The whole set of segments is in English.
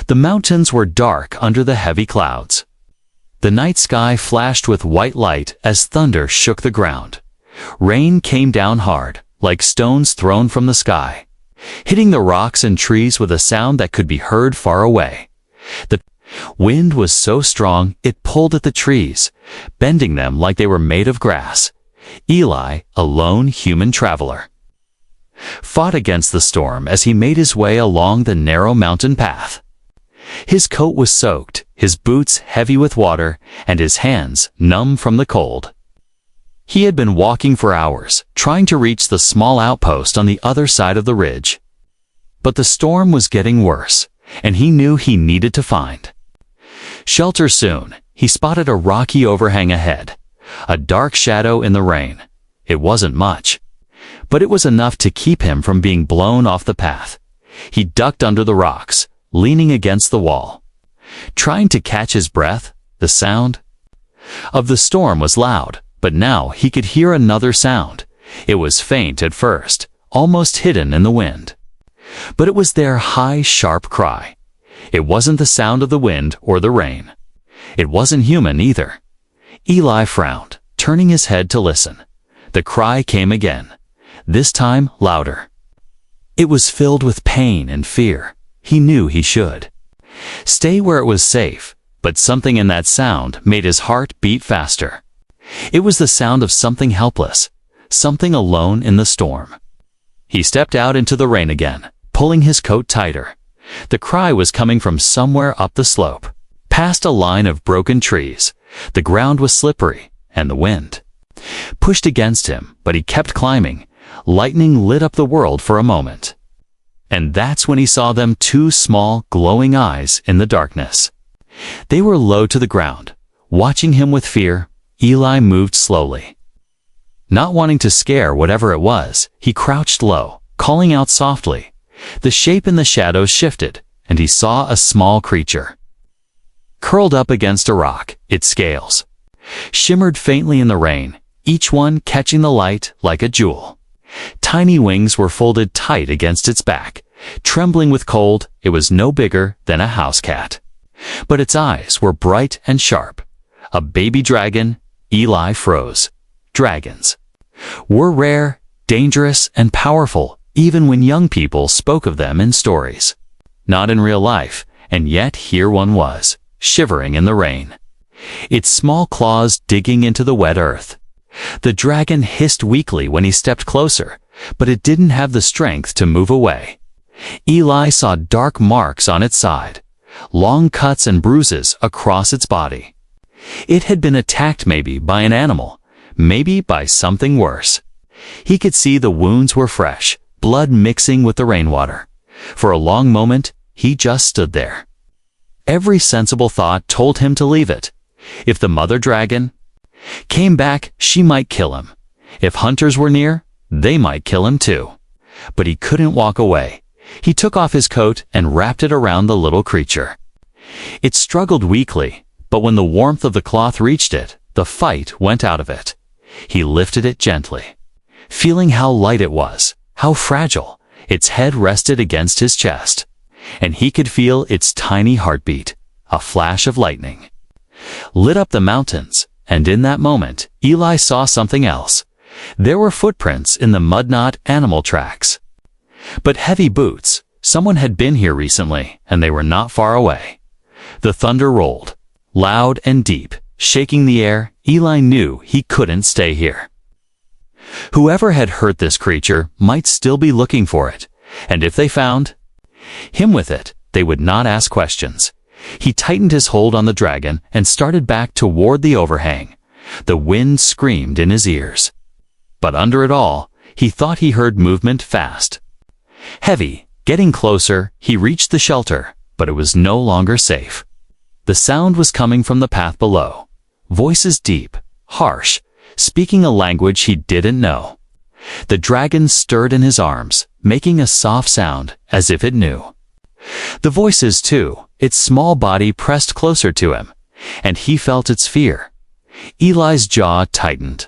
The mountains were dark under the heavy clouds. The night sky flashed with white light as thunder shook the ground. Rain came down hard, like stones thrown from the sky, hitting the rocks and trees with a sound that could be heard far away. The wind was so strong it pulled at the trees, bending them like they were made of grass. Eli, a lone human traveler, fought against the storm as he made his way along the narrow mountain path. His coat was soaked, his boots heavy with water, and his hands numb from the cold. He had been walking for hours, trying to reach the small outpost on the other side of the ridge. But the storm was getting worse, and he knew he needed to find shelter soon. He spotted a rocky overhang ahead, a dark shadow in the rain. It wasn't much, but it was enough to keep him from being blown off the path. He ducked under the rocks, leaning against the wall, trying to catch his breath. The sound of the storm was loud, but now he could hear another sound. It was faint at first, almost hidden in the wind. But it was their high, sharp cry. It wasn't the sound of the wind or the rain. It wasn't human either. Eli frowned, turning his head to listen. The cry came again, this time louder. It was filled with pain and fear. He knew he should stay where it was safe, but something in that sound made his heart beat faster. It was the sound of something helpless, something alone in the storm. He stepped out into the rain again, pulling his coat tighter. The cry was coming from somewhere up the slope, past a line of broken trees. The ground was slippery, and the wind pushed against him, but he kept climbing. Lightning lit up the world for a moment. And that's when he saw them, two small, glowing eyes in the darkness. They were low to the ground, watching him with fear. Eli moved slowly. Not wanting to scare whatever it was, he crouched low, calling out softly. The shape in the shadows shifted, and he saw a small creature curled up against a rock. Its scales shimmered faintly in the rain, each one catching the light like a jewel. Tiny wings were folded tight against its back, trembling with cold. It was no bigger than a house cat, but its eyes were bright and sharp. A baby dragon. Eli froze. Dragons were rare, dangerous, and powerful, even when young people spoke of them in stories. Not in real life, and yet here one was, shivering in the rain, its small claws digging into the wet earth. The dragon hissed weakly when he stepped closer, but it didn't have the strength to move away. Eli saw dark marks on its side, long cuts and bruises across its body. It had been attacked, maybe by an animal, maybe by something worse. He could see the wounds were fresh, blood mixing with the rainwater. For a long moment, he just stood there. Every sensible thought told him to leave it. If the mother dragon came back, she might kill him. If hunters were near, they might kill him too. But he couldn't walk away. He took off his coat and wrapped it around the little creature. It struggled weakly, but when the warmth of the cloth reached it, the fight went out of it. He lifted it gently, feeling how light it was, how fragile. Its head rested against his chest, and he could feel its tiny heartbeat. A flash of lightning lit up the mountains, and in that moment, Eli saw something else. There were footprints in the mud, not animal tracks, but heavy boots. Someone had been here recently, and they were not far away. The thunder rolled, loud and deep, shaking the air. Eli knew he couldn't stay here. Whoever had hurt this creature might still be looking for it, and if they found him with it, they would not ask questions. He tightened his hold on the dragon and started back toward the overhang. The wind screamed in his ears, but under it all, he thought he heard movement, fast, heavy, getting closer. He reached the shelter, but it was no longer safe. The sound was coming from the path below. Voices deep, harsh, speaking a language he didn't know. The dragon stirred in his arms, making a soft sound as if it knew the voices too. Its small body pressed closer to him, and he felt its fear. Eli's jaw tightened.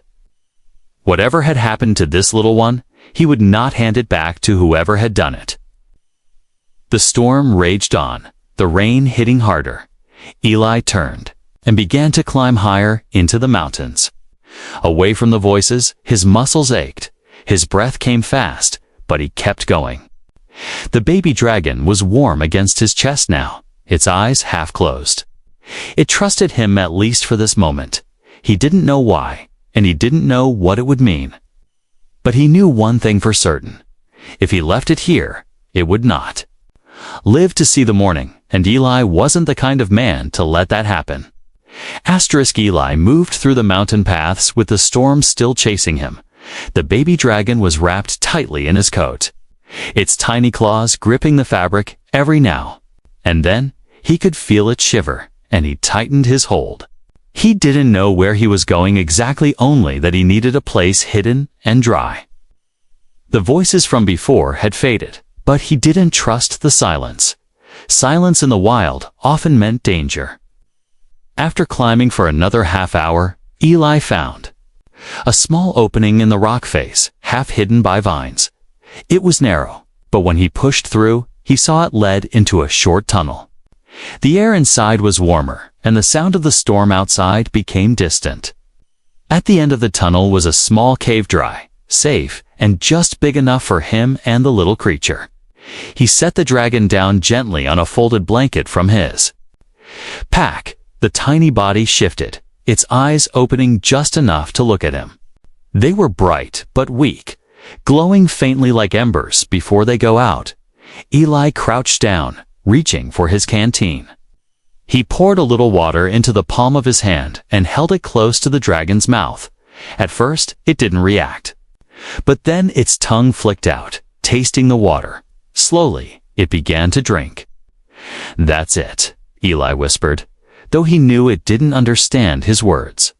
Whatever had happened to this little one, he would not hand it back to whoever had done it. The storm raged on. the rain hitting harder. Eli turned and began to climb higher into the mountains. Away from the voices, his muscles ached. His breath came fast, but he kept going. The baby dragon was warm against his chest now, its eyes half closed. It trusted him at least for this moment. He didn't know why, and he didn't know what it would mean. But he knew one thing for certain. If he left it here, it would not live to see the morning, and Eli wasn't the kind of man to let that happen. Eli moved through the mountain paths with the storm still chasing him. The baby dragon was wrapped tightly in his coat, its tiny claws gripping the fabric every now and then. He could feel it shiver, and he tightened his hold. He didn't know where he was going exactly, only that he needed a place hidden and dry. The voices from before had faded, but he didn't trust the silence. Silence in the wild often meant danger. After climbing for another half hour, Eli found a small opening in the rock face, half hidden by vines. It was narrow, but when he pushed through, he saw it led into a short tunnel. The air inside was warmer, and the sound of the storm outside became distant. At the end of the tunnel was a small cave, dry, safe, and just big enough for him and the little creature. He set the dragon down gently on a folded blanket from his pack. The tiny body shifted, its eyes opening just enough to look at him. They were bright but weak, glowing faintly like embers before they go out. Eli crouched down, reaching for his canteen. He poured a little water into the palm of his hand and held it close to the dragon's mouth. At first, it didn't react. But then its tongue flicked out, tasting the water. Slowly, it began to drink. "That's it," Eli whispered, though he knew it didn't understand his words.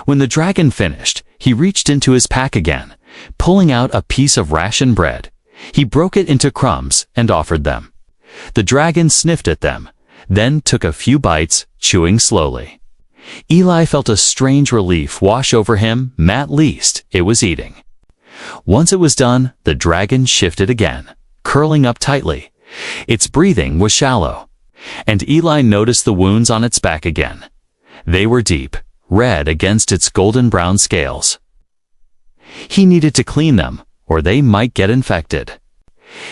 When the dragon finished, he reached into his pack again, pulling out a piece of ration bread. He broke it into crumbs and offered them. The dragon sniffed at them, then took a few bites, chewing slowly. Eli felt a strange relief wash over him. At least it was eating. Once it was done, the dragon shifted again, curling up tightly. Its breathing was shallow, and Eli noticed the wounds on its back again. They were deep, red against its golden-brown scales. He needed to clean them, or they might get infected.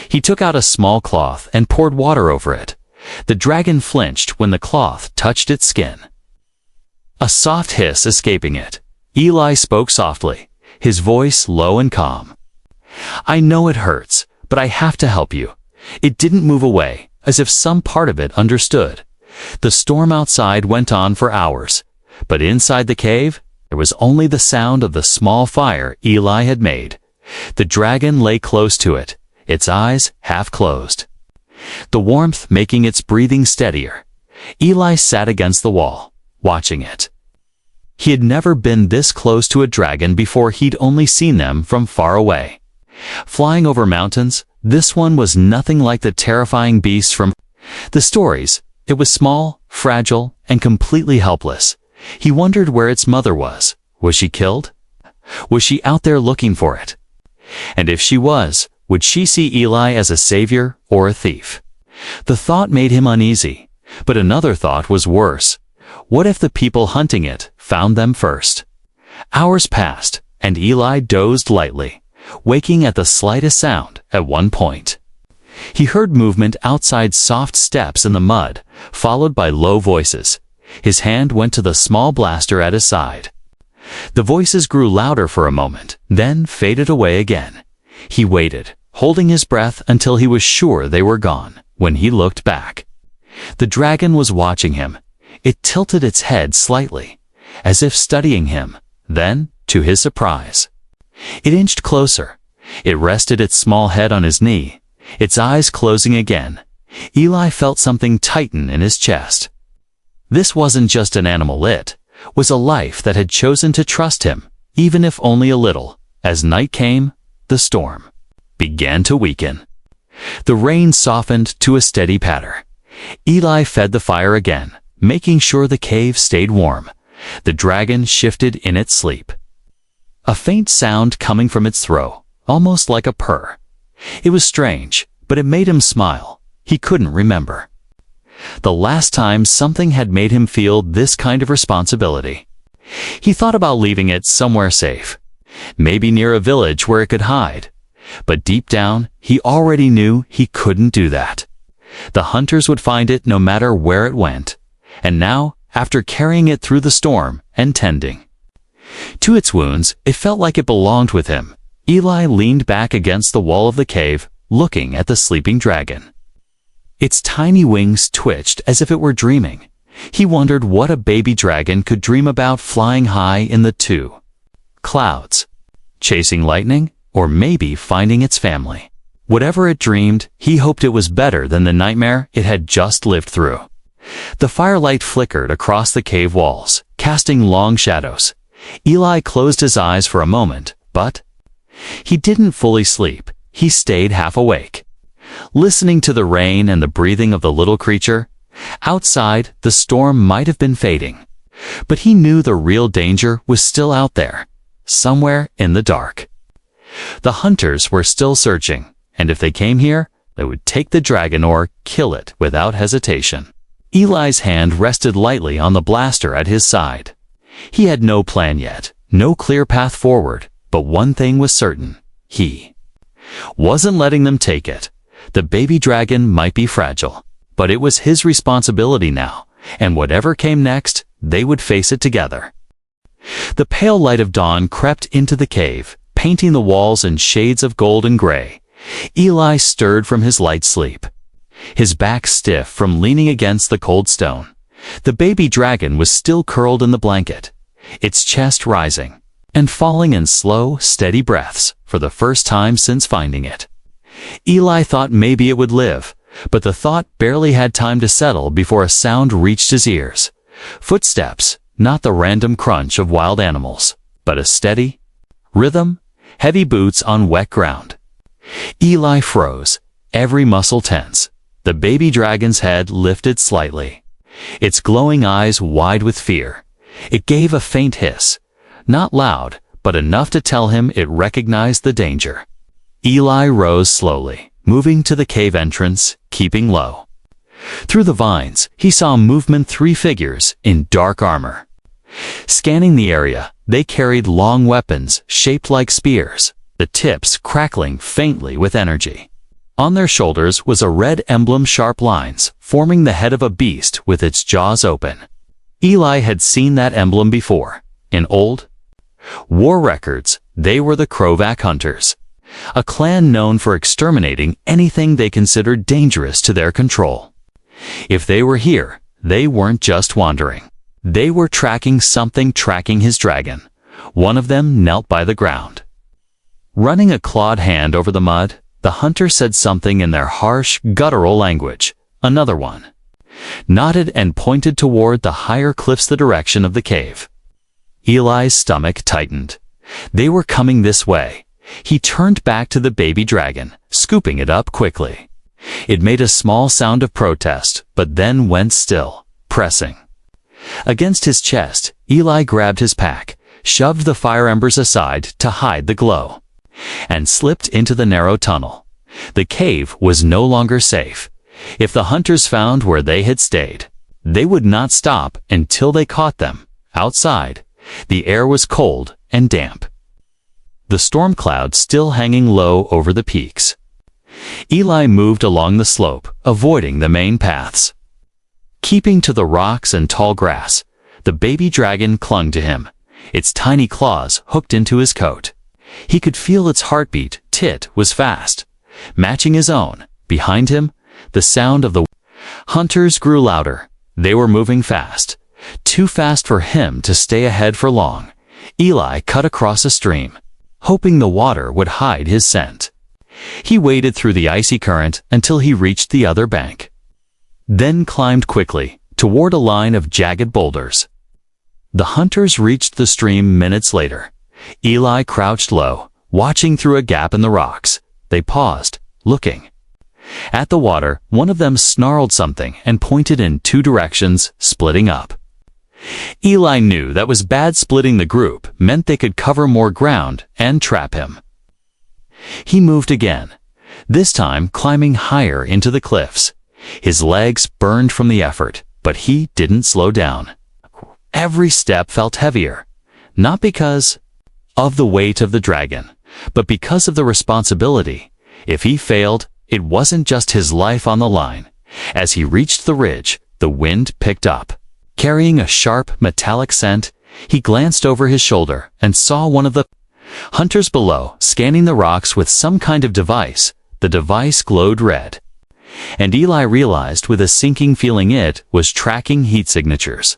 He took out a small cloth and poured water over it. The dragon flinched when the cloth touched its skin, a soft hiss escaping it. Eli spoke softly, his voice low and calm. "I know it hurts, but I have to help you." It didn't move away, as if some part of it understood. The storm outside went on for hours, but inside the cave, there was only the sound of the small fire Eli had made. The dragon lay close to it, its eyes half closed, the warmth making its breathing steadier. Eli sat against the wall, watching it. He had never been this close to a dragon before. He'd only seen them from far away, flying over mountains. This one was nothing like the terrifying beasts from the stories. It was small, fragile, and completely helpless. He wondered where its mother was. Was she killed? Was she out there looking for it? And if she was, would she see Eli as a savior or a thief? The thought made him uneasy, but another thought was worse. What if the people hunting it found them first? Hours passed, and Eli dozed lightly, waking at the slightest sound. At one point, he heard movement outside, soft steps in the mud, followed by low voices. His hand went to the small blaster at his side. The voices grew louder for a moment, then faded away again. He waited, holding his breath until he was sure they were gone. When he looked back, the dragon was watching him. It tilted its head slightly, as if studying him. Then, to his surprise, it inched closer. It rested its small head on his knee, its eyes closing again. Eli felt something tighten in his chest. This wasn't just an animal, it was a life that had chosen to trust him, even if only a little. As night came, the storm began to weaken. The rain softened to a steady patter. Eli fed the fire again, making sure the cave stayed warm. The dragon shifted in its sleep, a faint sound coming from its throat, almost like a purr. It was strange, but it made him smile. He couldn't remember The last time something had made him feel this kind of responsibility. He thought about leaving it somewhere safe, maybe near a village where it could hide. But deep down, he already knew he couldn't do that. The hunters would find it no matter where it went. And now, after carrying it through the storm and tending to its wounds, it felt like it belonged with him. Eli leaned back against the wall of the cave, looking at the sleeping dragon. Its tiny wings twitched as if it were dreaming. He wondered what a baby dragon could dream about flying high in the clouds, chasing lightning, or maybe finding its family. Whatever it dreamed, he hoped it was better than the nightmare it had just lived through. The firelight flickered across the cave walls, casting long shadows. Eli closed his eyes for a moment, but he didn't fully sleep. He stayed half awake, listening to the rain and the breathing of the little creature. Outside, the storm might have been fading, but he knew the real danger was still out there, somewhere in the dark. The hunters were still searching, and if they came here, they would take the dragon or kill it without hesitation. Eli's hand rested lightly on the blaster at his side. He had no plan yet, no clear path forward, but one thing was certain. He wasn't letting them take it. The baby dragon might be fragile, but it was his responsibility now, and whatever came next, they would face it together. The pale light of dawn crept into the cave, painting the walls in shades of gold and gray. Eli stirred from his light sleep, his back stiff from leaning against the cold stone. The baby dragon was still curled in the blanket, its chest rising and falling in slow, steady breaths for the first time since finding it. Eli thought maybe it would live, but the thought barely had time to settle before a sound reached his ears. Footsteps, not the random crunch of wild animals, but a steady rhythm, heavy boots on wet ground. Eli froze, every muscle tense. The baby dragon's head lifted slightly, its glowing eyes wide with fear. It gave a faint hiss, not loud, but enough to tell him it recognized the danger. Eli rose slowly, moving to the cave entrance, keeping low. Through the vines, he saw movement 3 figures in dark armor. Scanning the area, they carried long weapons shaped like spears, the tips crackling faintly with energy. On their shoulders was a red emblem, sharp lines forming the head of a beast with its jaws open. Eli had seen that emblem before. In old war records, they were the Krovak hunters, a clan known for exterminating anything they considered dangerous to their control. If they were here, they weren't just wandering. They were tracking something, tracking his dragon. One of them knelt by the ground. Running a clawed hand over the mud, the hunter said something in their harsh, guttural language. Another one nodded and pointed toward the higher cliffs, the direction of the cave. Eli's stomach tightened. They were coming this way. He turned back to the baby dragon, scooping it up quickly. It made a small sound of protest, but then went still, pressing against his chest. Eli grabbed his pack, shoved the fire embers aside to hide the glow, and slipped into the narrow tunnel. The cave was no longer safe. If the hunters found where they had stayed, they would not stop until they caught them. Outside, the air was cold and damp, the storm cloud still hanging low over the peaks. Eli moved along the slope, avoiding the main paths. Keeping to the rocks and tall grass, the baby dragon clung to him, its tiny claws hooked into his coat. He could feel its heartbeat. Tit was fast, matching his own. Behind him, the sound of the hunters grew louder. They were moving fast, too fast for him to stay ahead for long. Eli cut across a stream, hoping the water would hide his scent. He waded through the icy current until he reached the other bank, then climbed quickly toward a line of jagged boulders. The hunters reached the stream minutes later. Eli crouched low, watching through a gap in the rocks. They paused, looking at the water. One of them snarled something and pointed in 2 directions, splitting up. Eli knew that was bad. Splitting the group meant they could cover more ground and trap him. He moved again, this time climbing higher into the cliffs. His legs burned from the effort, but he didn't slow down. Every step felt heavier, not because of the weight of the dragon, but because of the responsibility. If he failed, it wasn't just his life on the line. As he reached the ridge, the wind picked up. Carrying a sharp, metallic scent, he glanced over his shoulder and saw one of the hunters below, scanning the rocks with some kind of device. The device glowed red. And Eli realized with a sinking feeling it was tracking heat signatures.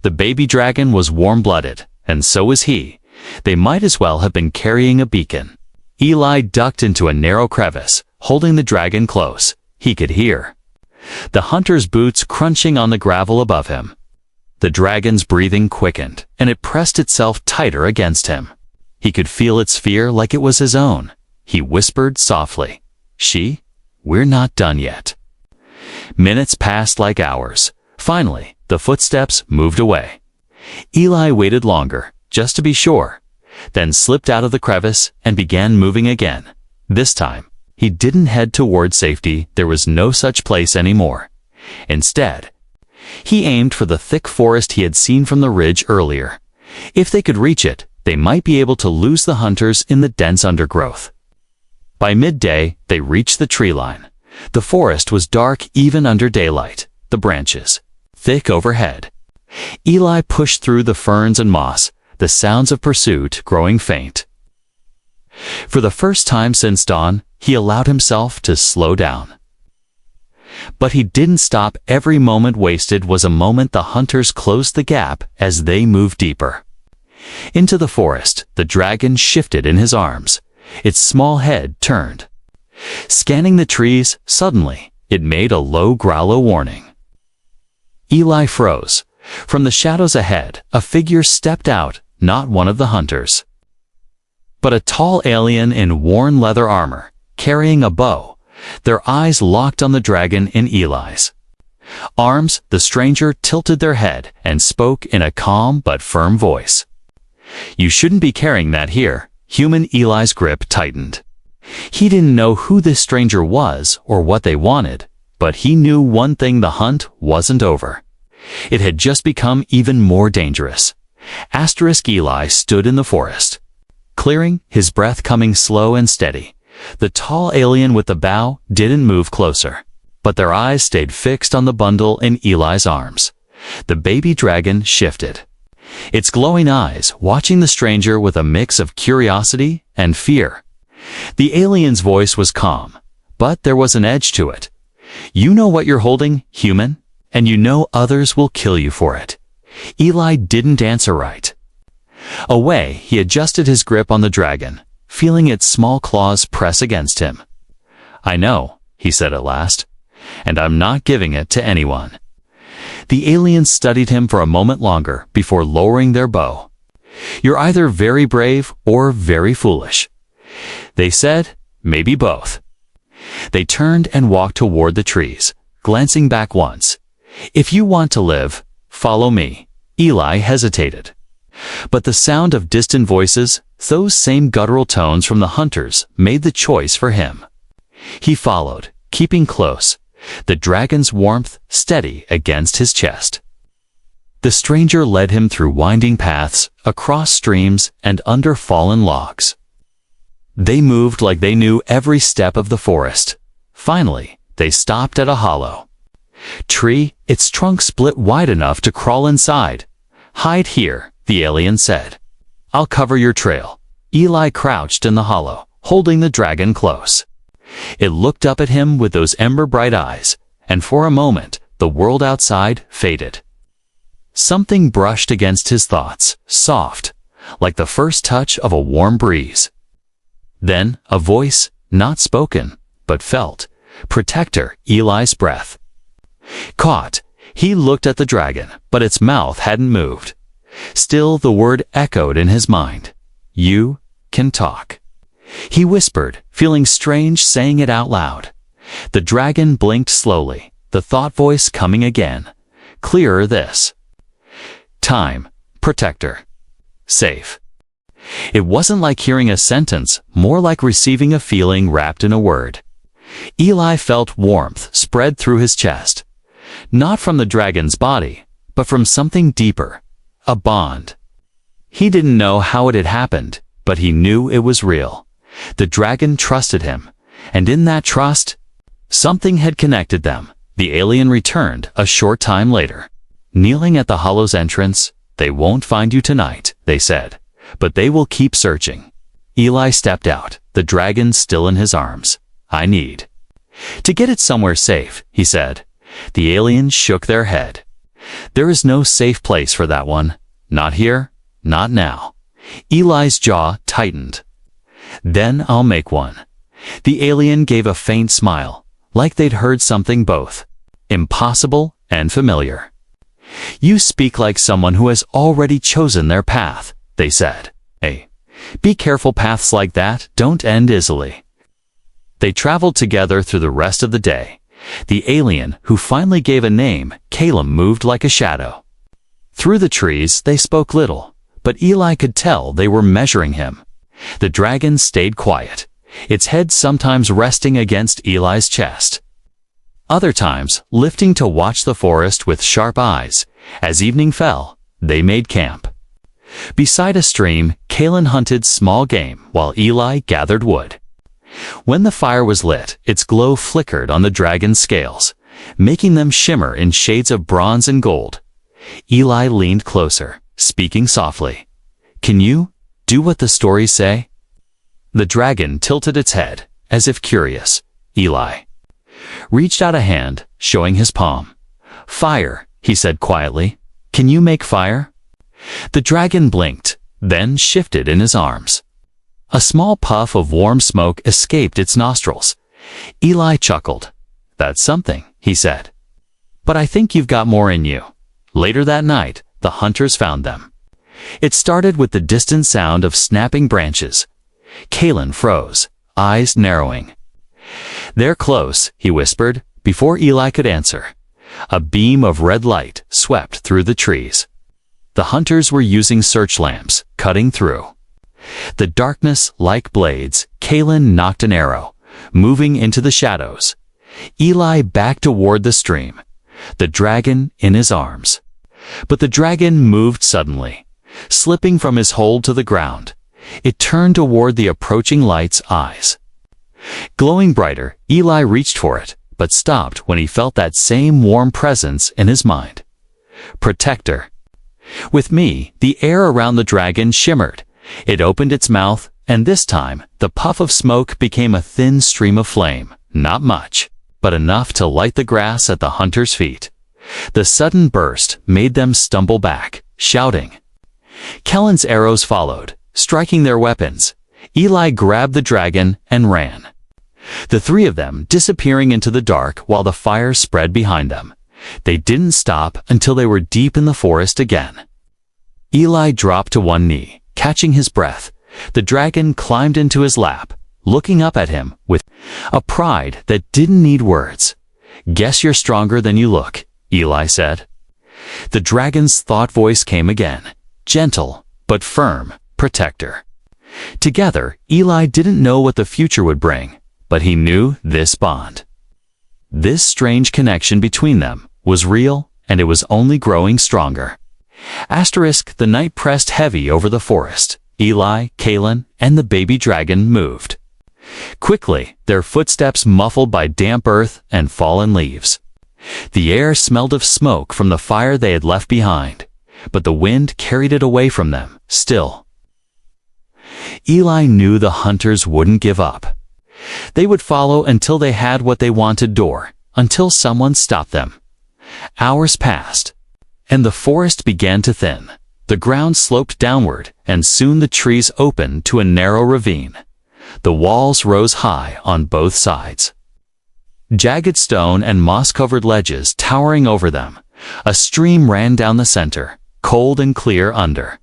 The baby dragon was warm-blooded, and so was he. They might as well have been carrying a beacon. Eli ducked into a narrow crevice, holding the dragon close. He could hear the hunter's boots crunching on the gravel above him. The dragon's breathing quickened, and it pressed itself tighter against him. He could feel its fear like it was his own. He whispered softly, "We're not done yet." Minutes passed like hours. Finally, the footsteps moved away. Eli waited longer, just to be sure, then slipped out of the crevice and began moving again. This time, he didn't head toward safety. There was no such place anymore. Instead, he aimed for the thick forest he had seen from the ridge earlier. If they could reach it, they might be able to lose the hunters in the dense undergrowth. By midday, they reached the tree line. The forest was dark even under daylight, the branches thick overhead. Eli pushed through the ferns and moss, the sounds of pursuit growing faint. For the first time since dawn, he allowed himself to slow down. But he didn't stop. Every moment wasted was a moment the hunters closed the gap as they moved deeper into the forest. The dragon shifted in his arms. Its small head turned. Scanning the trees, suddenly, it made a low growl of warning. Eli froze. From the shadows ahead, a figure stepped out, not one of the hunters, but a tall alien in worn leather armor, carrying a bow. Their eyes locked on the dragon in Eli's arms. The stranger tilted their head and spoke in a calm but firm voice. "You shouldn't be carrying that here." Human Eli's grip tightened. He didn't know who this stranger was or what they wanted, but he knew one thing: the hunt wasn't over. It had just become even more dangerous. Eli stood in the forest, clearing, his breath coming slow and steady. The tall alien with the bow didn't move closer, but their eyes stayed fixed on the bundle in Eli's arms. The baby dragon shifted, its glowing eyes watching the stranger with a mix of curiosity and fear. The alien's voice was calm, but there was an edge to it. "You know what you're holding, human, and you know others will kill you for it." Eli didn't answer right away. He adjusted his grip on the dragon, feeling its small claws press against him. "I know," he said at last, "and I'm not giving it to anyone." The aliens studied him for a moment longer before lowering their bow. "You're either very brave or very foolish," they said. "Maybe both." They turned and walked toward the trees, glancing back once. "If you want to live, follow me." Eli hesitated. But the sound of distant voices, those same guttural tones from the hunters, made the choice for him. He followed, keeping close, the dragon's warmth steady against his chest. The stranger led him through winding paths, across streams, and under fallen logs. They moved like they knew every step of the forest. Finally, they stopped at a hollow tree. Its trunk split wide enough to crawl inside. "Hide here," the alien said. "I'll cover your trail." Eli crouched in the hollow, holding the dragon close. It looked up at him with those ember-bright eyes, and for a moment, the world outside faded. Something brushed against his thoughts, soft, like the first touch of a warm breeze. Then, a voice, not spoken, but felt, "Protector." Eli's breath caught. He looked at the dragon, but its mouth hadn't moved. Still, the word echoed in his mind. "You can talk." He whispered, feeling strange saying it out loud. The dragon blinked slowly, the thought voice coming again. Clearer this time. "Protector. Safe." It wasn't like hearing a sentence, more like receiving a feeling wrapped in a word. Eli felt warmth spread through his chest. Not from the dragon's body, but from something deeper. A bond. He didn't know how it had happened, but he knew it was real. The dragon trusted him, and in that trust, something had connected them. The alien returned a short time later. Kneeling at the hollow's entrance, "They won't find you tonight," they said, "but they will keep searching." Eli stepped out, the dragon still in his arms. "I need to get it somewhere safe," he said. The aliens shook their head. "There is no safe place for that one. Not here, not now." Eli's jaw tightened. "Then I'll make one." The alien gave a faint smile, like they'd heard something both impossible and familiar. "You speak like someone who has already chosen their path," they said. "Hey, be careful, paths like that don't end easily." They traveled together through the rest of the day. The alien, who finally gave a name, Caleb, moved like a shadow. Through the trees, they spoke little, but Eli could tell they were measuring him. The dragon stayed quiet, its head sometimes resting against Eli's chest, other times lifting to watch the forest with sharp eyes. As evening fell, they made camp. Beside a stream, Kalen hunted small game while Eli gathered wood. When the fire was lit, its glow flickered on the dragon's scales, making them shimmer in shades of bronze and gold. Eli leaned closer, speaking softly. "Can you do what the stories say?" The dragon tilted its head, as if curious. Eli reached out a hand, showing his palm. "Fire," he said quietly. "Can you make fire?" The dragon blinked, then shifted in his arms. A small puff of warm smoke escaped its nostrils. Eli chuckled. "That's something," he said. "But I think you've got more in you." Later that night, the hunters found them. It started with the distant sound of snapping branches. Kalen froze, eyes narrowing. "They're close," he whispered, before Eli could answer. A beam of red light swept through the trees. The hunters were using search lamps, cutting through the darkness like blades. Kalen knocked an arrow, moving into the shadows. Eli backed toward the stream, the dragon in his arms. But the dragon moved suddenly, slipping from his hold to the ground. It turned toward the approaching light's eyes. Glowing brighter, Eli reached for it, but stopped when he felt that same warm presence in his mind. "Protector." With me, the air around the dragon shimmered. It opened its mouth, and this time, the puff of smoke became a thin stream of flame. Not much, but enough to light the grass at the hunter's feet. The sudden burst made them stumble back, shouting. Kellen's arrows followed, striking their weapons. Eli grabbed the dragon and ran. The three of them disappearing into the dark while the fire spread behind them. They didn't stop until they were deep in the forest again. Eli dropped to one knee, catching his breath. The dragon climbed into his lap, looking up at him with a pride that didn't need words. "Guess you're stronger than you look," Eli said. The dragon's thought voice came again, gentle but firm. "Protector." Together, Eli didn't know what the future would bring, but he knew this bond. This strange connection between them was real, and it was only growing stronger. The night pressed heavy over the forest. Eli, Kalen, and the baby dragon moved. Quickly, their footsteps muffled by damp earth and fallen leaves. The air smelled of smoke from the fire they had left behind, but the wind carried it away from them, still. Eli knew the hunters wouldn't give up. They would follow until they had what they wanted, until someone stopped them. Hours passed, and the forest began to thin. The ground sloped downward, and soon the trees opened to a narrow ravine. The walls rose high on both sides. Jagged stone and moss-covered ledges towering over them. A stream ran down the center, cold and clear under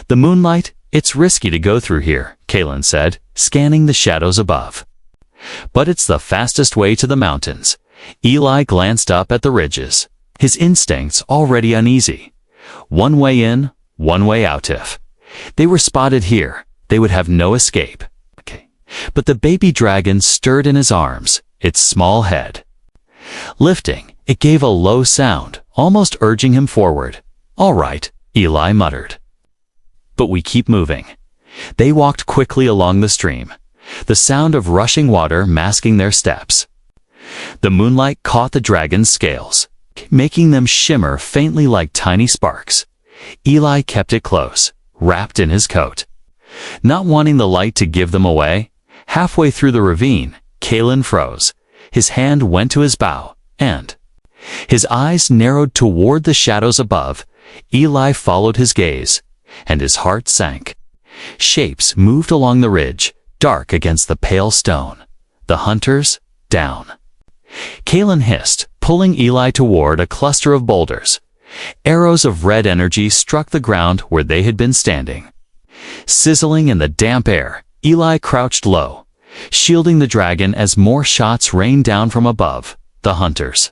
the moonlight. "It's risky to go through here," Kalen said, scanning the shadows above. "But it's the fastest way to the mountains." Eli glanced up at the ridges, his instincts already uneasy. One way in, one way out. If they were spotted here, they would have no escape. But the baby dragon stirred in his arms, its small head. Lifting, it gave a low sound, almost urging him forward. "All right," Eli muttered. But we keep moving. They walked quickly along the stream, the sound of rushing water masking their steps. The moonlight caught the dragon's scales, making them shimmer faintly like tiny sparks. Eli kept it close, wrapped in his coat. Not wanting the light to give them away, halfway through the ravine, Kalen froze. His hand went to his bow, and his eyes narrowed toward the shadows above. Eli followed his gaze, and his heart sank. Shapes moved along the ridge, dark against the pale stone. The hunters, down. Kalen hissed, pulling Eli toward a cluster of boulders. Arrows of red energy struck the ground where they had been standing. Sizzling in the damp air, Eli crouched low, shielding the dragon as more shots rained down from above. The hunters.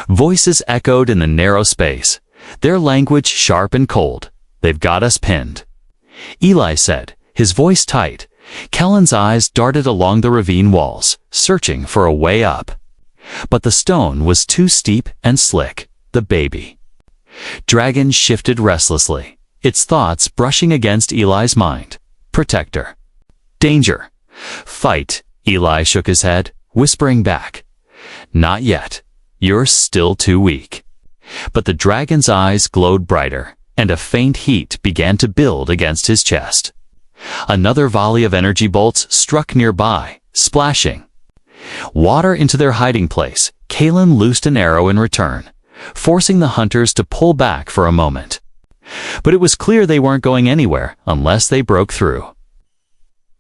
Voices echoed in the narrow space, their language sharp and cold. "They've got us pinned," Eli said, his voice tight. Kalen's eyes darted along the ravine walls, searching for a way up. But the stone was too steep and slick. The baby dragon shifted restlessly, its thoughts brushing against Eli's mind. Protector. Danger. Fight. Eli shook his head, whispering back. "Not yet. You're still too weak." But the dragon's eyes glowed brighter, and a faint heat began to build against his chest. Another volley of energy bolts struck nearby, splashing water into their hiding place. Kalen loosed an arrow in return, forcing the hunters to pull back for a moment. But it was clear they weren't going anywhere unless they broke through.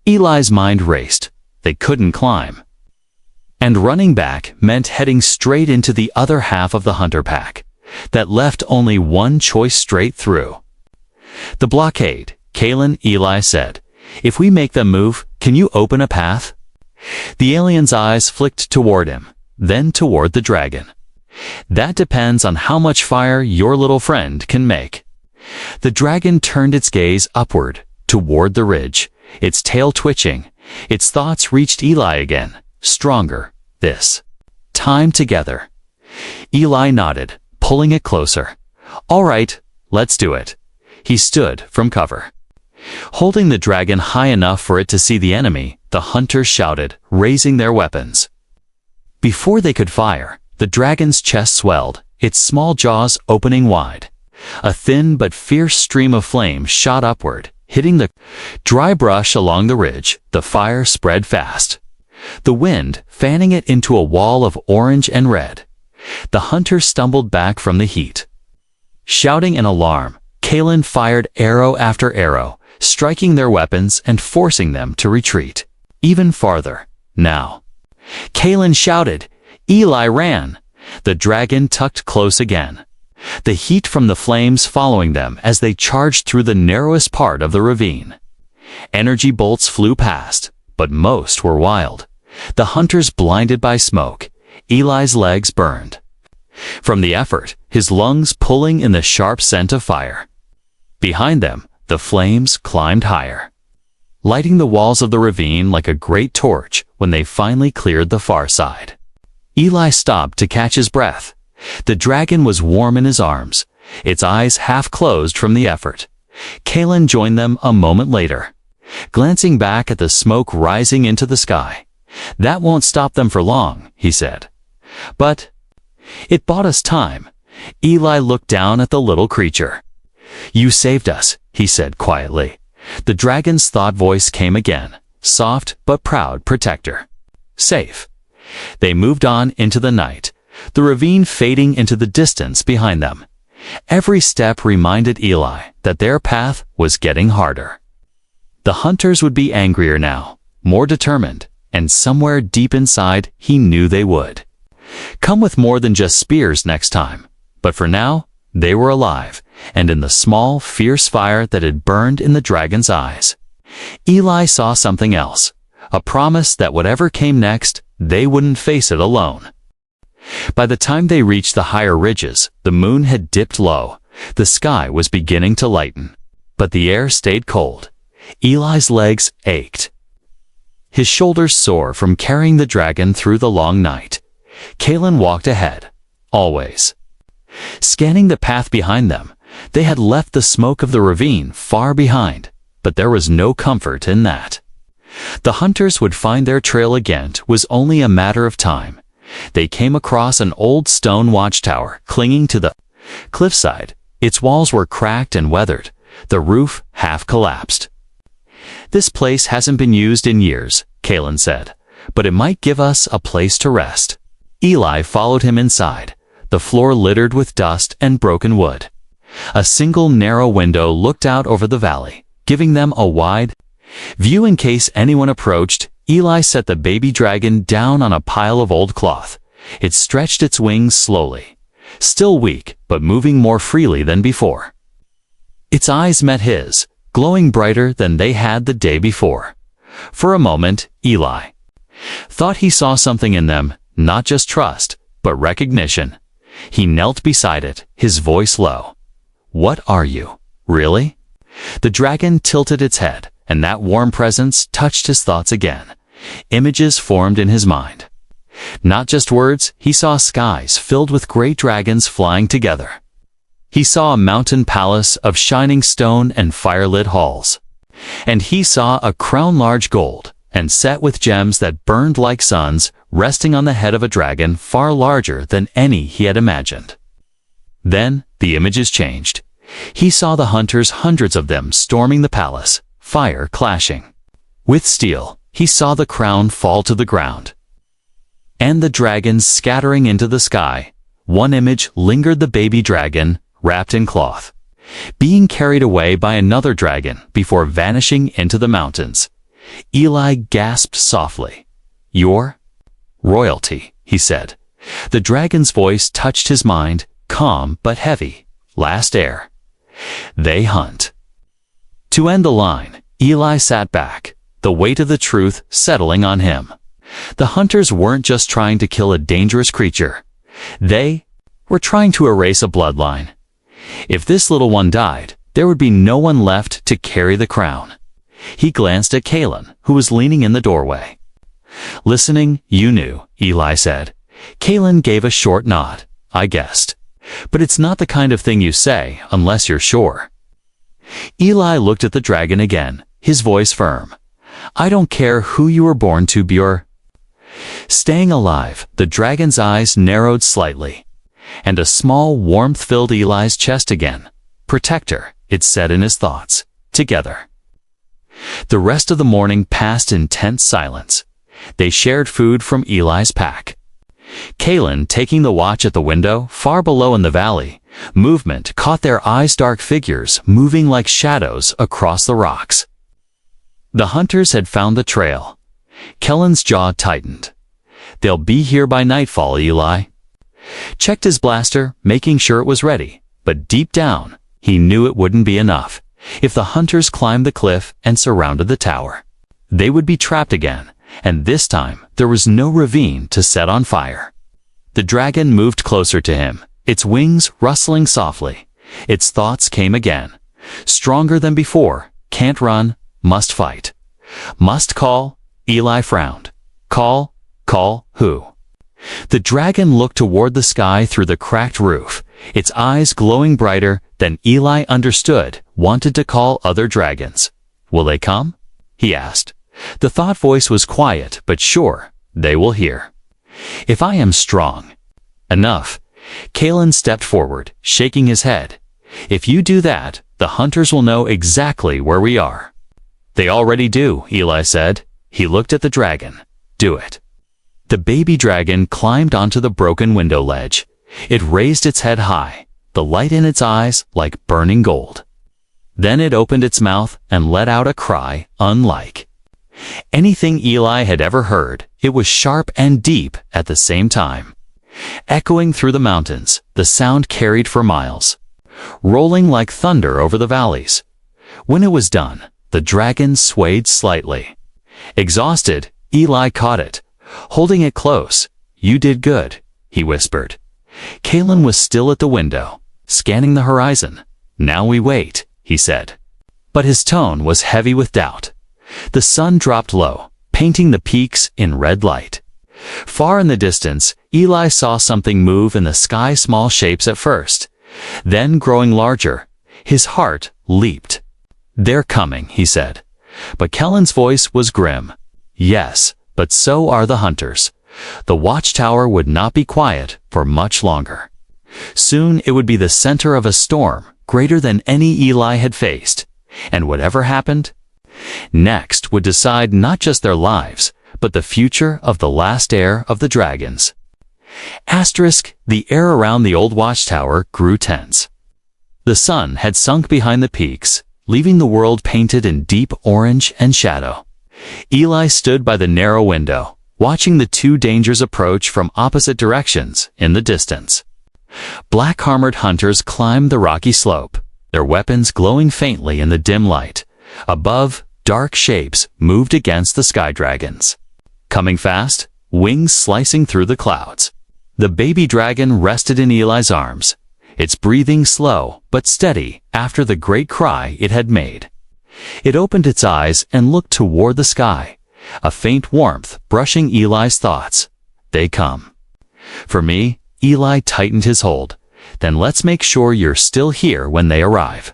Eli's mind raced. They couldn't climb. And running back meant heading straight into the other half of the hunter pack. That left only one choice: straight through. "The blockade," Kalen, Eli said. "If we make them move, can you open a path?" The alien's eyes flicked toward him, then toward the dragon. "That depends on how much fire your little friend can make." The dragon turned its gaze upward, toward the ridge, its tail twitching. Its thoughts reached Eli again, stronger, this time together. Eli nodded, pulling it closer. "All right, let's do it." He stood from cover. Holding the dragon high enough for it to see the enemy, the hunters shouted, raising their weapons. Before they could fire, the dragon's chest swelled, its small jaws opening wide. A thin but fierce stream of flame shot upward, hitting the dry brush along the ridge. The fire spread fast, the wind fanning it into a wall of orange and red. The hunters stumbled back from the heat. Shouting in alarm, Kalen fired arrow after arrow, striking their weapons and forcing them to retreat even farther. Now, Kalen shouted. Eli ran. The dragon tucked close again, the heat from the flames following them as they charged through the narrowest part of the ravine. Energy bolts flew past, but most were wild. The hunters blinded by smoke. Eli's legs burned from the effort, his lungs pulling in the sharp scent of fire. Behind them, the flames climbed higher, lighting the walls of the ravine like a great torch. When they finally cleared the far side, Eli stopped to catch his breath. The dragon was warm in his arms, its eyes half closed from the effort. Kalen joined them a moment later, glancing back at the smoke rising into the sky. "That won't stop them for long," he said. "But it bought us time." Eli looked down at the little creature. "You saved us," he said quietly. The dragon's thought voice came again, soft but proud. "Protector. Safe." They moved on into the night, the ravine fading into the distance behind them. Every step reminded Eli that their path was getting harder. The hunters would be angrier now, more determined, and somewhere deep inside he knew they would come with more than just spears next time. But for now, they were alive, and in the small, fierce fire that had burned in the dragon's eyes, Eli saw something else, a promise that whatever came next, they wouldn't face it alone. By the time they reached the higher ridges, the moon had dipped low. The sky was beginning to lighten, but the air stayed cold. Eli's legs ached. his shoulders sore from carrying the dragon through the long night. Kalen walked ahead, always. Scanning the path behind them, they had left the smoke of the ravine far behind, but there was no comfort in that. The hunters would find their trail again was only a matter of time. They came across an old stone watchtower clinging to the cliffside. Its walls were cracked and weathered, the roof half collapsed. "This place hasn't been used in years," Kalen said, "but it might give us a place to rest." Eli followed him inside, the floor littered with dust and broken wood. A single narrow window looked out over the valley, giving them a wide view in case anyone approached. Eli set the baby dragon down on a pile of old cloth. It stretched its wings slowly, still weak, but moving more freely than before. Its eyes met his, glowing brighter than they had the day before. For a moment, Eli thought he saw something in them, not just trust, but recognition. He knelt beside it, his voice low. "What are you, really?" The dragon tilted its head, and that warm presence touched his thoughts again. Images formed in his mind. Not just words, he saw skies filled with great dragons flying together. He saw a mountain palace of shining stone and fire-lit halls. And he saw a crown large gold, and set with gems that burned like suns, resting on the head of a dragon far larger than any he had imagined. Then, the images changed. He saw the hunters, hundreds of them, storming the palace, fire clashing with steel. He saw the crown fall to the ground, and the dragons scattering into the sky. One image lingered, the baby dragon, wrapped in cloth, being carried away by another dragon before vanishing into the mountains. Eli gasped softly. "Your royalty," he said. The dragon's voice touched his mind, calm but heavy. "Last heir. They hunt." To end the line, Eli sat back, the weight of the truth settling on him. The hunters weren't just trying to kill a dangerous creature. They were trying to erase a bloodline. If this little one died, there would be no one left to carry the crown. He glanced at Kalen, who was leaning in the doorway. "Listening, you knew," Eli said. Kalen gave a short nod. "I guessed. But it's not the kind of thing you say unless you're sure." Eli looked at the dragon again, his voice firm. "I don't care who you were born to be or staying alive." The dragon's eyes narrowed slightly, and a small warmth filled Eli's chest again. "Protector," it said in his thoughts. Together. The rest of the morning passed in tense silence. They shared food from Eli's pack. Kalen, taking the watch at the window, far below in the valley, movement caught their eyes, dark figures moving like shadows across the rocks. The hunters had found the trail. Kellen's jaw tightened. "They'll be here by nightfall," Eli checked his blaster, making sure it was ready, but deep down, he knew it wouldn't be enough. If the hunters climbed the cliff and surrounded the tower, they would be trapped again, and this time there was no ravine to set on fire. The dragon moved closer to him, its wings rustling softly. Its thoughts came again. Stronger than before, can't run, must fight. Must call. Eli frowned. Call who? The dragon looked toward the sky through the cracked roof, its eyes glowing brighter than Eli understood. Wanted to call other dragons. "Will they come?" he asked. The thought voice was quiet but sure. "They will hear. If I am strong enough." Kalen stepped forward, shaking his head. "If you do that, the hunters will know exactly where we are." "They already do," Eli said. He looked at the dragon. "Do it." The baby dragon climbed onto the broken window ledge. It raised its head high, the light in its eyes like burning gold. Then it opened its mouth and let out a cry unlike anything Eli had ever heard. It was sharp and deep at the same time. Echoing through the mountains, the sound carried for miles, rolling like thunder over the valleys. When it was done, the dragon swayed slightly. Exhausted, Eli caught it, holding it close. "You did good," he whispered. Kalen was still at the window, scanning the horizon. "Now we wait," he said. But his tone was heavy with doubt. The sun dropped low, painting the peaks in red light. Far in the distance, Eli saw something move in the sky, small shapes at first. Then, growing larger, his heart leaped. "They're coming," he said. But Kellen's voice was grim. "Yes, but so are the hunters." The watchtower would not be quiet for much longer. Soon it would be the center of a storm greater than any Eli had faced. And whatever happened next would decide not just their lives, but the future of the last heir of the dragons. The air around the old watchtower grew tense. The sun had sunk behind the peaks, leaving the world painted in deep orange and shadow. Eli stood by the narrow window, watching the two dangers approach from opposite directions in the distance. Black-armored hunters climbed the rocky slope, their weapons glowing faintly in the dim light. Above, dark shapes moved against the sky dragons. Coming fast, wings slicing through the clouds. The baby dragon rested in Eli's arms, its breathing slow but steady after the great cry it had made. It opened its eyes and looked toward the sky, a faint warmth brushing Eli's thoughts. "They come." "For me," Eli tightened his hold. "Then let's make sure you're still here when they arrive."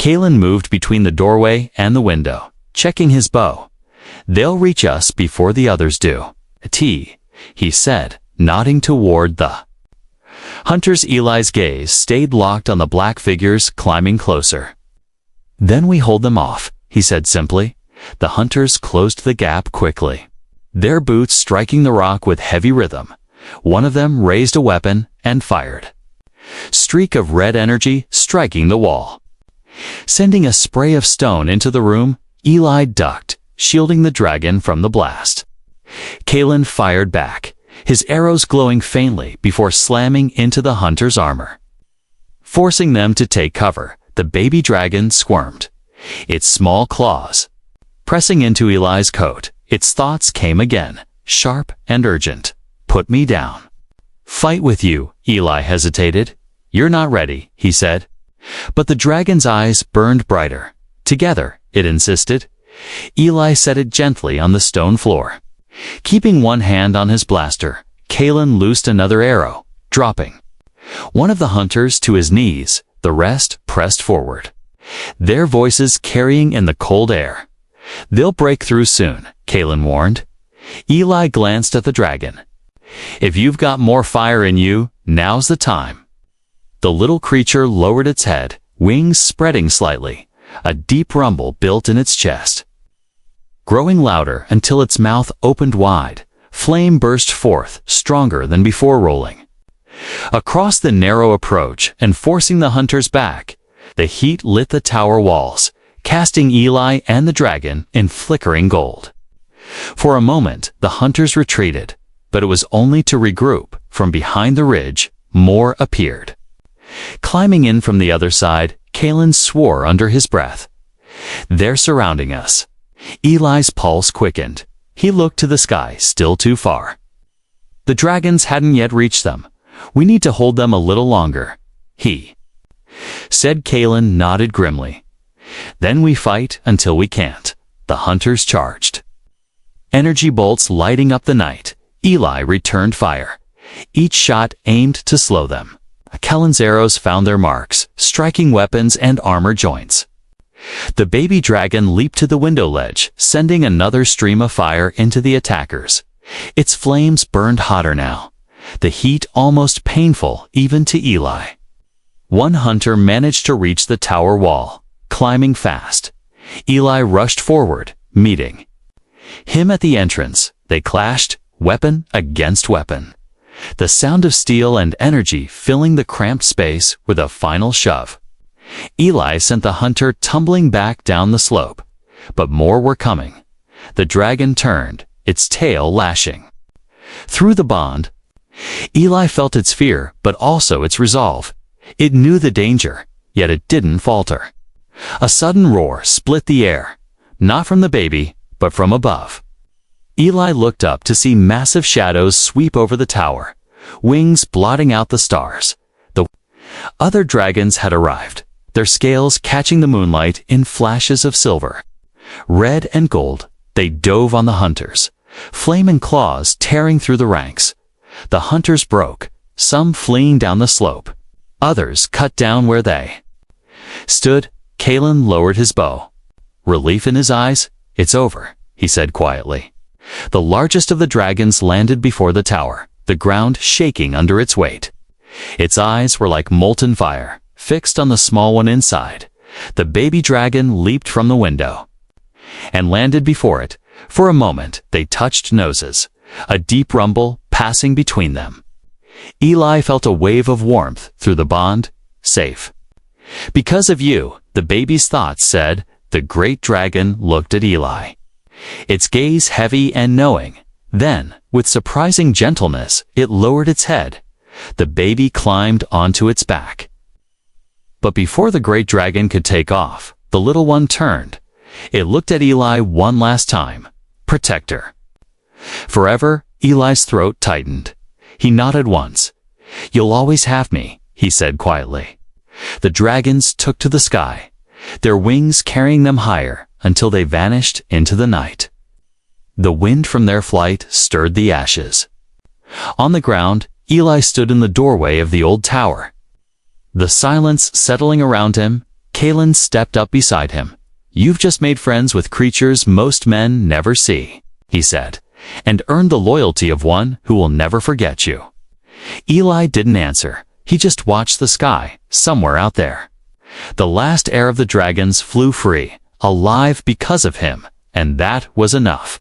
Kalen moved between the doorway and the window, checking his bow. "They'll reach us before the others do." He said, nodding toward the hunters. Eli's gaze stayed locked on the black figures climbing closer. "Then we hold them off," he said simply. The hunters closed the gap quickly, their boots striking the rock with heavy rhythm. One of them raised a weapon and fired. Streak of red energy striking the wall, sending a spray of stone into the room. Eli ducked, shielding the dragon from the blast. Kalen fired back, his arrows glowing faintly before slamming into the hunter's armor. Forcing them to take cover, the baby dragon squirmed, its small claws pressing into Eli's coat. Its thoughts came again, sharp and urgent. "Put me down." "Fight with you," Eli hesitated. "You're not ready," he said. But the dragon's eyes burned brighter. "Together," it insisted. Eli set it gently on the stone floor. Keeping one hand on his blaster, Kalen loosed another arrow, dropping one of the hunters to his knees. The rest pressed forward, their voices carrying in the cold air. "They'll break through soon," Kalen warned. Eli glanced at the dragon. "If you've got more fire in you, now's the time." The little creature lowered its head, wings spreading slightly. A deep rumble built in its chest, growing louder until its mouth opened wide. Flame burst forth, stronger than before, rolling across the narrow approach and forcing the hunters back. The heat lit the tower walls, casting Eli and the dragon in flickering gold. For a moment, the hunters retreated, but it was only to regroup. From behind the ridge, more appeared. Climbing in from the other side, Kalen swore under his breath. "They're surrounding us." Eli's pulse quickened. He looked to the sky, still too far. The dragons hadn't yet reached them. "We need to hold them a little longer," he said. Kalen nodded grimly. "Then we fight until we can't." The hunters charged, energy bolts lighting up the night. Eli returned fire, each shot aimed to slow them. Kellen's arrows found their marks, striking weapons and armor joints. The baby dragon leaped to the window ledge, sending another stream of fire into the attackers. Its flames burned hotter now, the heat almost painful even to Eli. One hunter managed to reach the tower wall, climbing fast. Eli rushed forward, meeting him at the entrance. They clashed, weapon against weapon, the sound of steel and energy filling the cramped space with a final shove. Eli sent the hunter tumbling back down the slope, but more were coming. The dragon turned, its tail lashing through the bond. Eli felt its fear, but also its resolve. It knew the danger, yet it didn't falter. A sudden roar split the air, not from the baby, but from above. Eli looked up to see massive shadows sweep over the tower, wings blotting out the stars. The other dragons had arrived, their scales catching the moonlight in flashes of silver, red and gold, They dove on the hunters, flame and claws tearing through the ranks. The hunters broke, some fleeing down the slope. Others cut down where they stood. Kalen lowered his bow. Relief in his eyes. "It's over," he said quietly. The largest of the dragons landed before the tower, the ground shaking under its weight. Its eyes were like molten fire, fixed on the small one inside. The baby dragon leaped from the window and landed before it. For a moment, they touched noses, a deep rumble passing between them. Eli felt a wave of warmth through the bond. Safe. "Because of you," the baby's thoughts said. The great dragon looked at Eli, its gaze heavy and knowing. Then, with surprising gentleness, it lowered its head. The baby climbed onto its back. But before the great dragon could take off, the little one turned. It looked at Eli one last time. Protector. Forever. Eli's throat tightened. He nodded once. "You'll always have me," he said quietly. The dragons took to the sky, their wings carrying them higher until they vanished into the night. The wind from their flight stirred the ashes. On the ground, Eli stood in the doorway of the old tower. The silence settling around him, Kalen stepped up beside him. "You've just made friends with creatures most men never see," he said, "and earned the loyalty of one who will never forget you." Eli didn't answer. He just watched the sky, somewhere out there. The last heir of the dragons flew free, alive because of him, and that was enough.